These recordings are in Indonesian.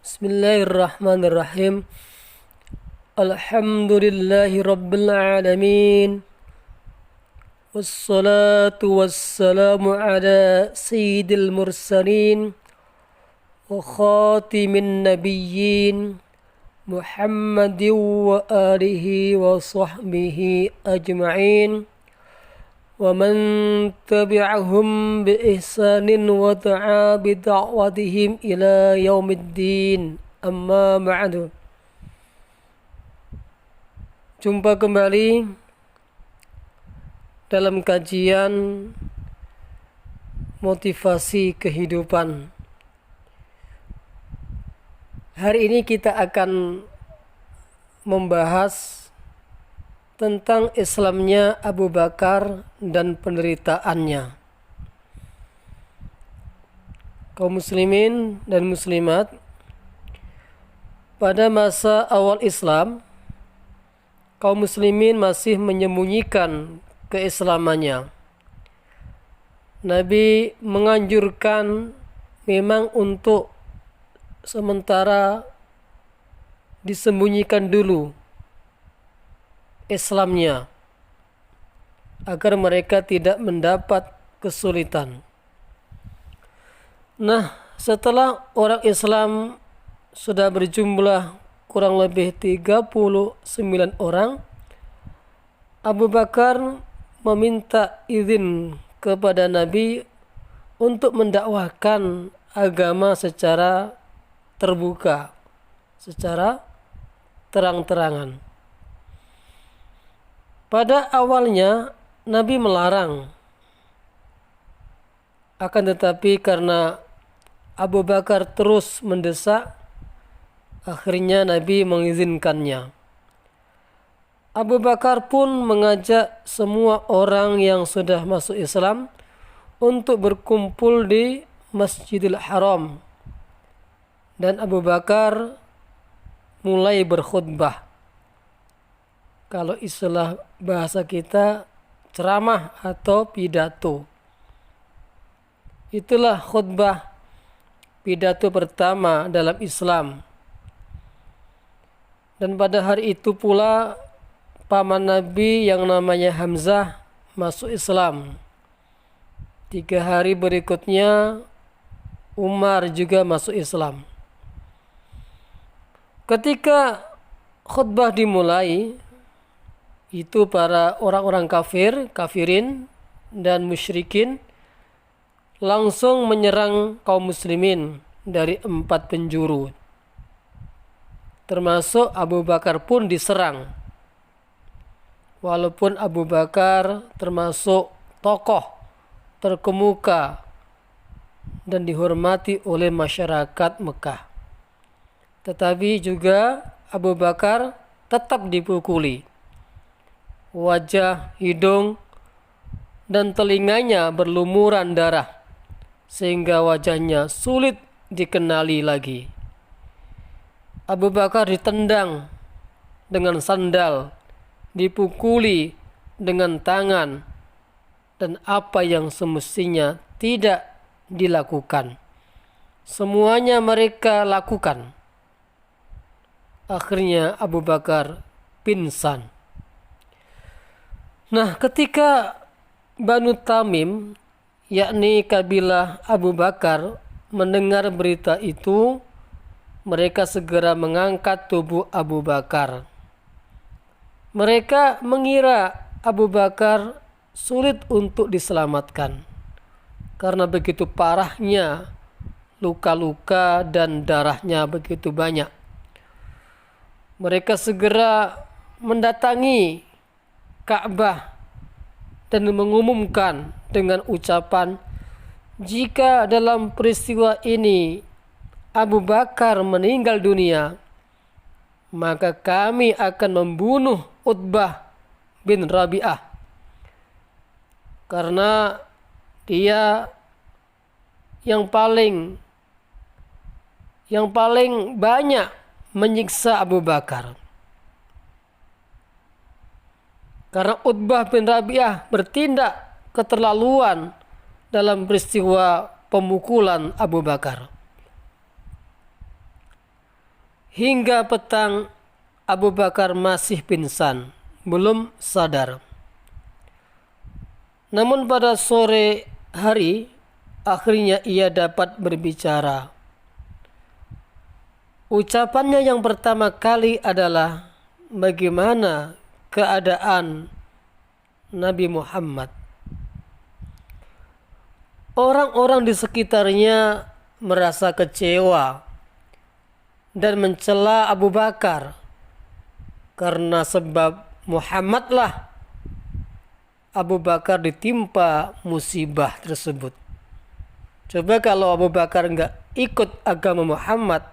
Bismillahirrahmanirrahim. Alhamdulillahi rabbil alamin. Wassalatu wassalamu ala sayyidil mursalin wa khatimin nabiyyin Muhammadin wa alihi wa sahbihi ajma'in wa man tabi'ahum bi ihsanin wa da'a bi da'watihim ila yaumiddin. Amma ba'du. Jumpa kembali dalam kajian motivasi kehidupan. Hari ini kita akan membahas tentang Islamnya Abu Bakar dan penderitaannya. Kaum muslimin dan muslimat, pada masa awal Islam, kaum muslimin masih menyembunyikan keislamannya. Nabi menganjurkan memang untuk sementara disembunyikan dulu Islamnya agar mereka tidak mendapat kesulitan. Nah, setelah orang Islam sudah berjumlah kurang lebih 39 orang, Abu Bakar meminta izin kepada Nabi untuk mendakwahkan agama secara terbuka, secara terang-terangan. Pada awalnya Nabi melarang, akan tetapi karena Abu Bakar terus mendesak, akhirnya Nabi mengizinkannya. Abu Bakar pun mengajak semua orang yang sudah masuk Islam untuk berkumpul di Masjidil Haram. Dan Abu Bakar mulai berkhutbah. Kalau istilah bahasa kita, ceramah atau pidato. Itulah khutbah, pidato pertama dalam Islam. Dan pada hari itu pula paman Nabi yang namanya Hamzah masuk Islam. 3 hari berikutnya Umar juga masuk Islam. Ketika khutbah dimulai, itu para orang-orang kafirin dan musyrikin langsung menyerang kaum muslimin dari 4 penjuru. Termasuk Abu Bakar pun diserang. Walaupun Abu Bakar termasuk tokoh terkemuka dan dihormati oleh masyarakat Mekah, tetapi juga Abu Bakar tetap dipukuli. Wajah, hidung, dan telinganya berlumuran darah, sehingga wajahnya sulit dikenali lagi. Abu Bakar ditendang dengan sandal, dipukuli dengan tangan, dan apa yang semestinya tidak dilakukan, semuanya mereka lakukan. Akhirnya Abu Bakar pingsan. Nah, ketika Banu Tamim, yakni kabilah Abu Bakar, mendengar berita itu, mereka segera mengangkat tubuh Abu Bakar. Mereka mengira Abu Bakar sulit untuk diselamatkan karena begitu parahnya luka-luka dan darahnya begitu banyak. Mereka segera mendatangi Ka'bah dan mengumumkan dengan ucapan, jika dalam peristiwa ini Abu Bakar meninggal dunia, maka kami akan membunuh Utbah bin Rabi'ah, karena dia yang paling banyak menyiksa Abu Bakar. Karena Utbah bin Rabi'ah bertindak keterlaluan dalam peristiwa pemukulan Abu Bakar. Hingga petang Abu Bakar masih pingsan, belum sadar. Namun pada sore hari akhirnya ia dapat berbicara. Ucapannya yang pertama kali adalah, bagaimana keadaan Nabi Muhammad? Orang-orang di sekitarnya merasa kecewa dan mencela Abu Bakar karena sebab Muhammadlah Abu Bakar ditimpa musibah tersebut. Coba kalau Abu Bakar enggak ikut agama Muhammad,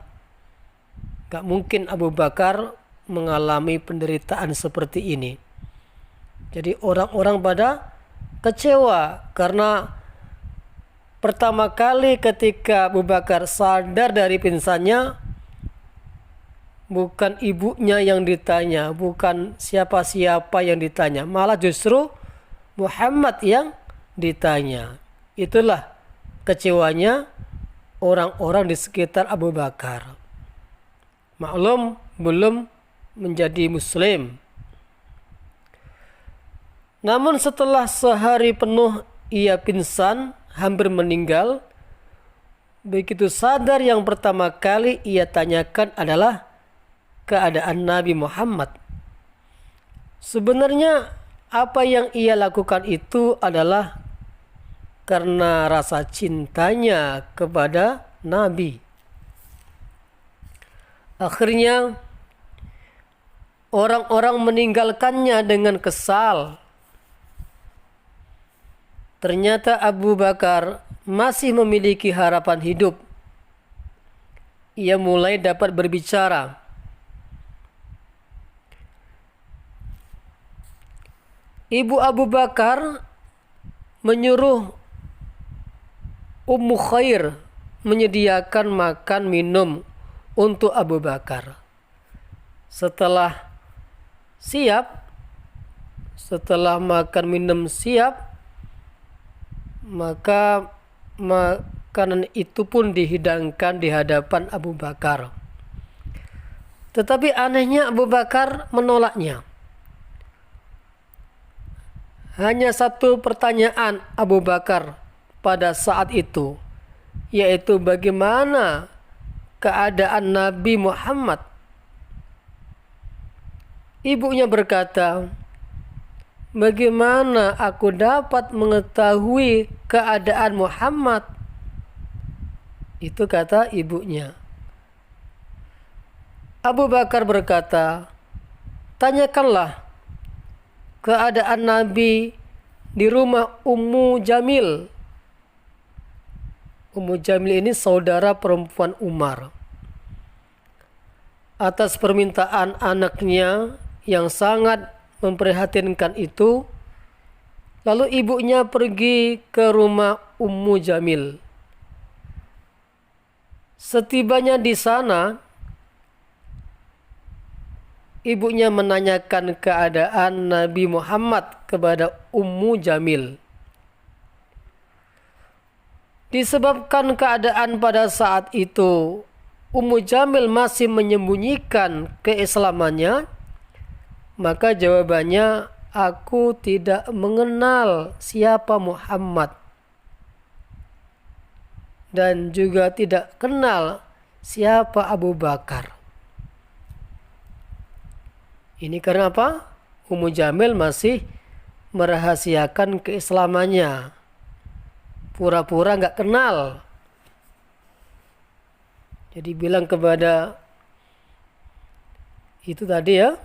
enggak mungkin Abu Bakar mengalami penderitaan seperti ini. Jadi orang-orang pada kecewa karena pertama kali ketika Abu Bakar sadar dari pingsannya, bukan ibunya yang ditanya, bukan siapa-siapa yang ditanya, malah justru Muhammad yang ditanya. Itulah kecewanya orang-orang di sekitar Abu Bakar. Maklum belum menjadi muslim. Namun setelah sehari penuh ia pingsan, hampir meninggal. Begitu sadar, yang pertama kali ia tanyakan adalah keadaan Nabi Muhammad. Sebenarnya apa yang ia lakukan itu adalah karena rasa cintanya kepada Nabi. Akhirnya orang-orang meninggalkannya dengan kesal. Ternyata Abu Bakar masih memiliki harapan hidup. Ia mulai dapat berbicara. Ibu Abu Bakar menyuruh Ummu Khair menyediakan makan minum untuk Abu Bakar. Setelah makan minum siap, maka makanan itu pun dihidangkan di hadapan Abu Bakar. Tetapi anehnya Abu Bakar menolaknya. Hanya satu pertanyaan Abu Bakar pada saat itu, yaitu bagaimana keadaan Nabi Muhammad. Ibunya berkata, bagaimana aku dapat mengetahui keadaan Muhammad? Itu kata ibunya. Abu Bakar berkata, tanyakanlah keadaan Nabi di rumah Ummu Jamil. Ummu Jamil ini saudara perempuan Umar. Atas permintaan anaknya yang sangat memprihatinkan itu, lalu ibunya pergi ke rumah Ummu Jamil. Setibanya di sana, ibunya menanyakan keadaan Nabi Muhammad kepada Ummu Jamil. Disebabkan keadaan pada saat itu Ummu Jamil masih menyembunyikan keislamannya, maka jawabannya, aku tidak mengenal siapa Muhammad dan juga tidak kenal siapa Abu Bakar. Ini karena apa? Ummu Jamil masih merahasiakan keislamannya, pura-pura nggak kenal. Jadi bilang kepada itu tadi ya,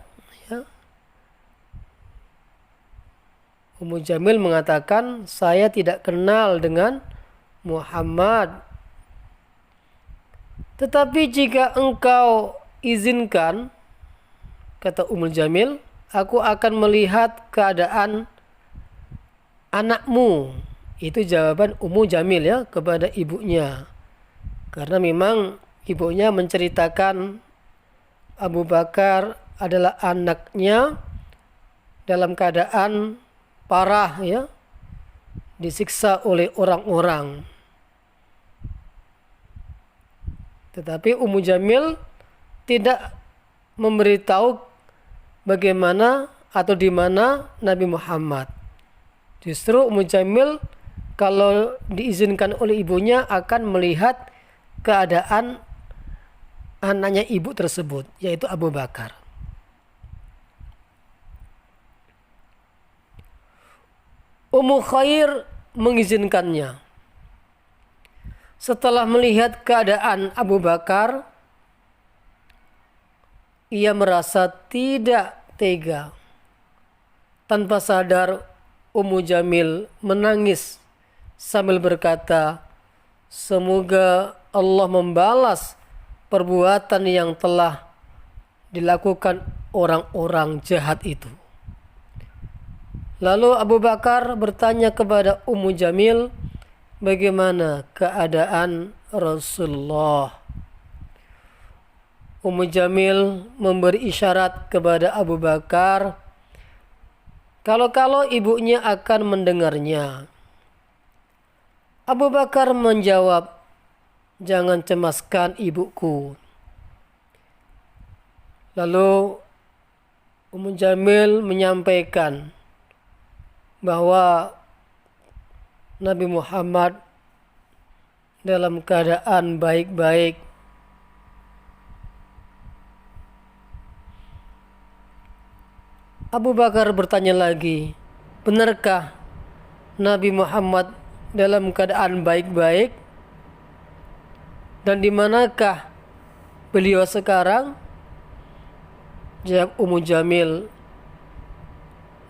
Ummu Jamil mengatakan, saya tidak kenal dengan Muhammad. Tetapi jika engkau izinkan, kata Ummu Jamil, aku akan melihat keadaan anakmu. Itu jawaban Ummu Jamil ya kepada ibunya. Karena memang ibunya menceritakan Abu Bakar adalah anaknya dalam keadaan parah ya, disiksa oleh orang. Tetapi Ummu Jamil tidak memberitahu bagaimana atau di mana Nabi Muhammad. Justru Ummu Jamil kalau diizinkan oleh ibunya akan melihat keadaan anaknya ibu tersebut, yaitu Abu Bakar. Ummu Khair mengizinkannya. Setelah melihat keadaan Abu Bakar, ia merasa tidak tega. Tanpa sadar, Ummu Jamil menangis sambil berkata, semoga Allah membalas perbuatan yang telah dilakukan orang-orang jahat itu. Lalu Abu Bakar bertanya kepada Ummu Jamil, bagaimana keadaan Rasulullah? Ummu Jamil memberi isyarat kepada Abu Bakar kalau ibunya akan mendengarnya. Abu Bakar menjawab, jangan cemaskan ibuku. Lalu Ummu Jamil menyampaikan bahwa Nabi Muhammad dalam keadaan baik-baik. Abu Bakar bertanya lagi, benarkah Nabi Muhammad dalam keadaan baik-baik? Dan di manakah beliau sekarang? Jawab Ummu Jamil,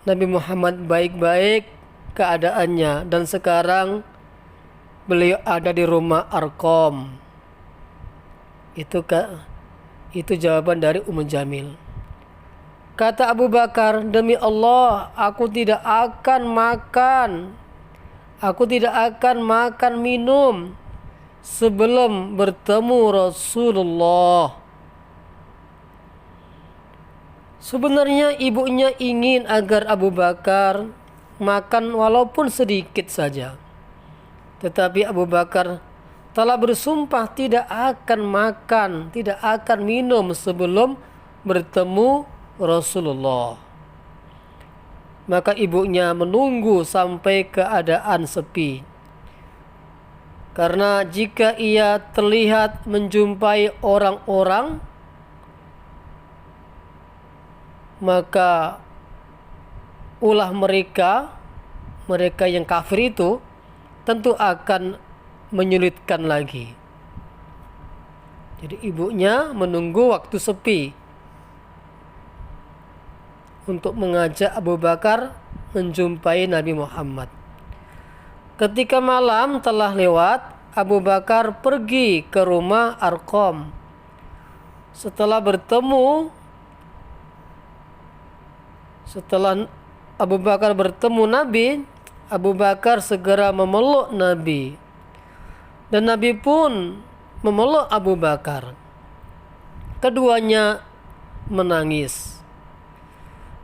Nabi Muhammad baik-baik keadaannya dan sekarang beliau ada di rumah Arqam. Itu jawaban dari Ummu Jamil. Kata Abu Bakar, demi Allah, aku tidak akan makan minum sebelum bertemu Rasulullah. Sebenarnya ibunya ingin agar Abu Bakar makan walaupun sedikit saja. Tetapi Abu Bakar telah bersumpah tidak akan makan, tidak akan minum sebelum bertemu Rasulullah. Maka ibunya menunggu sampai keadaan sepi. Karena jika ia terlihat menjumpai orang-orang, maka ulah mereka yang kafir itu tentu akan menyulitkan lagi. Jadi ibunya menunggu waktu sepi untuk mengajak Abu Bakar menjumpai Nabi Muhammad. Ketika malam telah lewat, Abu Bakar pergi ke rumah Arqam. Setelah Abu Bakar bertemu Nabi, Abu Bakar segera memeluk Nabi. Dan Nabi pun memeluk Abu Bakar. Keduanya menangis.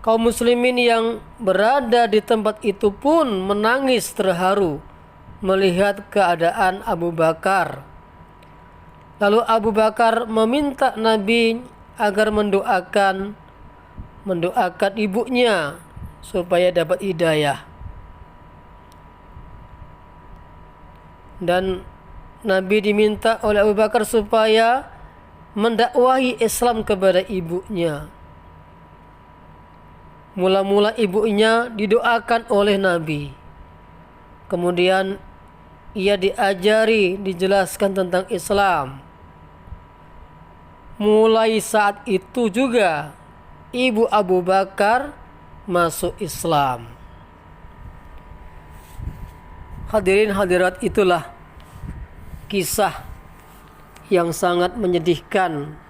Kaum muslimin yang berada di tempat itu pun menangis terharu melihat keadaan Abu Bakar. Lalu Abu Bakar meminta Nabi agar mendoakan ibunya supaya dapat hidayah. Dan Nabi diminta oleh Abu Bakar supaya mendakwahi Islam kepada ibunya. Mula-mula ibunya didoakan oleh Nabi. Kemudian ia dijelaskan tentang Islam. Mulai saat itu juga ibu Abu Bakar masuk Islam. Hadirin hadirat, itulah kisah yang sangat menyedihkan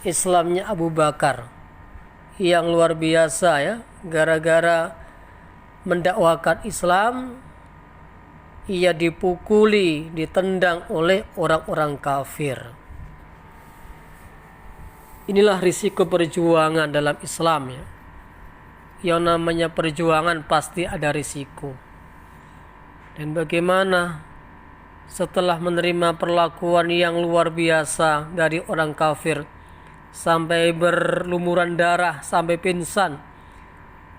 Islamnya Abu Bakar. Yang luar biasa ya, gara-gara mendakwakan Islam ia dipukuli, ditendang oleh orang-orang kafir. Inilah risiko perjuangan dalam Islam ya. Yang namanya perjuangan pasti ada risiko. Dan bagaimana setelah menerima perlakuan yang luar biasa dari orang kafir, sampai berlumuran darah, sampai pingsan.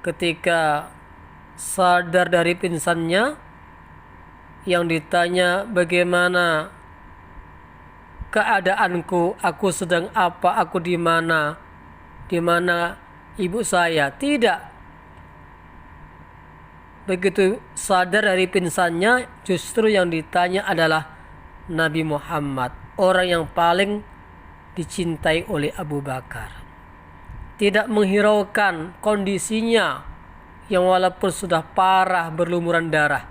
Ketika sadar dari pingsannya, yang ditanya, bagaimana keadaanku, aku sedang apa, aku di mana ibu saya? Tidak. Begitu sadar dari pingsannya, justru yang ditanya adalah Nabi Muhammad, orang yang paling dicintai oleh Abu Bakar. Tidak menghiraukan kondisinya yang walaupun sudah parah berlumuran darah,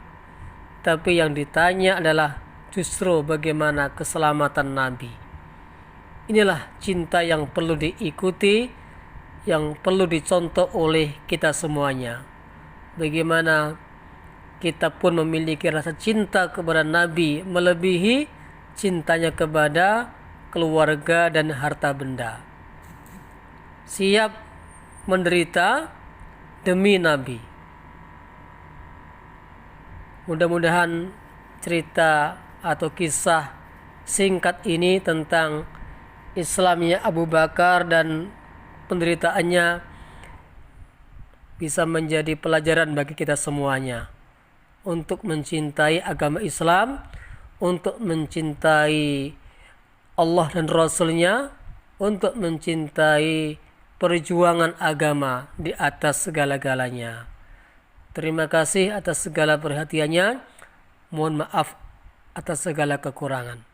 tapi yang ditanya adalah justru bagaimana keselamatan Nabi. Inilah cinta yang perlu diikuti, yang perlu dicontoh oleh kita semuanya. Bagaimana kita pun memiliki rasa cinta kepada Nabi melebihi cintanya kepada keluarga dan harta benda. Siap menderita demi Nabi. Mudah-mudahan cerita atau kisah singkat ini tentang Islamnya Abu Bakar dan penderitaannya bisa menjadi pelajaran bagi kita semuanya untuk mencintai agama Islam, untuk mencintai Allah dan Rasul-Nya, untuk mencintai perjuangan agama di atas segala-galanya. Terima kasih atas segala perhatiannya. Mohon maaf atas segala kekurangan.